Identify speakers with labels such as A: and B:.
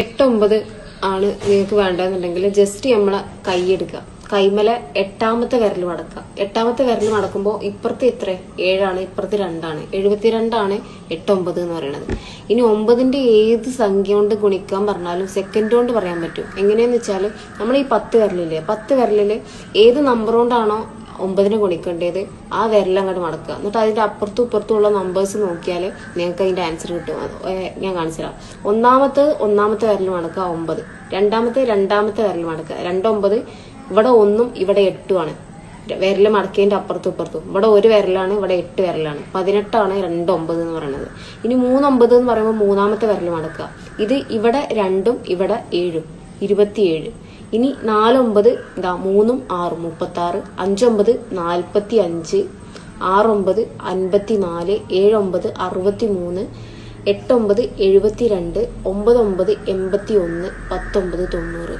A: 8-9 ആണ് നിങ്ങൾക്ക് വേണ്ടതെന്നുണ്ടെങ്കിൽ ജസ്റ്റ് നമ്മളെ കൈ എടുക്കുക. കൈമല 8ാമത്തെ വിരൽ മടക്കുക. 8ാമത്തെ വിരൽ മടക്കുമ്പോൾ ഇപ്പുറത്ത് എത്ര 7 ഇപ്പുറത്ത് 2 72 8-9 എന്ന് പറയുന്നത്. ഇനി 9ന്റെ ഏത് സംഖ്യ കൊണ്ട് ഗുണിക്കാൻ പറഞ്ഞാലും സെക്കൻഡ് കൊണ്ട് പറയാൻ പറ്റും. എങ്ങനെയാന്ന് വെച്ചാൽ നമ്മൾ ഈ 10 വിരലില്ലേ, 10 വിരലില് ഏത് നമ്പർ കൊണ്ടാണോ 9നെ ഗുണിക്കേണ്ടത് ആ വിരലങ്ങോട്ട് മടക്കുക. എന്നിട്ട് അതിന്റെ അപ്പുറത്തും ഇപ്പുറത്തും ഉള്ള നമ്പേഴ്സ് നോക്കിയാൽ നിങ്ങൾക്ക് അതിന്റെ ആൻസർ കിട്ടും. ഞാൻ കാണിച്ചു തരാം. ഒന്നാമത്തെ വിരൽ മടക്കുക 9, രണ്ടാമത്തെ വിരൽ മടക്കുക 2 9. ഇവിടെ 1 ഇവിടെ 8 വിരൽ മടക്കേന്റെ അപ്പുറത്തും ഇപ്പുറത്തും. ഇവിടെ 1 വിരലാണ്, ഇവിടെ 8 വിരലാണ്. 18 2 9 എന്ന് പറയുന്നത്. ഇനി 3 9 എന്ന് പറയുമ്പോൾ 3ാമത്തെ വിരൽ മടക്കുക. ഇത് ഇവിടെ 2 ഇവിടെ 7 27. ഇനി 4 9 ഇതാ 3 6 36, 5 9 45, 6 9 54, 7 9 63, 8 9 72, 9 9 81, 10 9 90.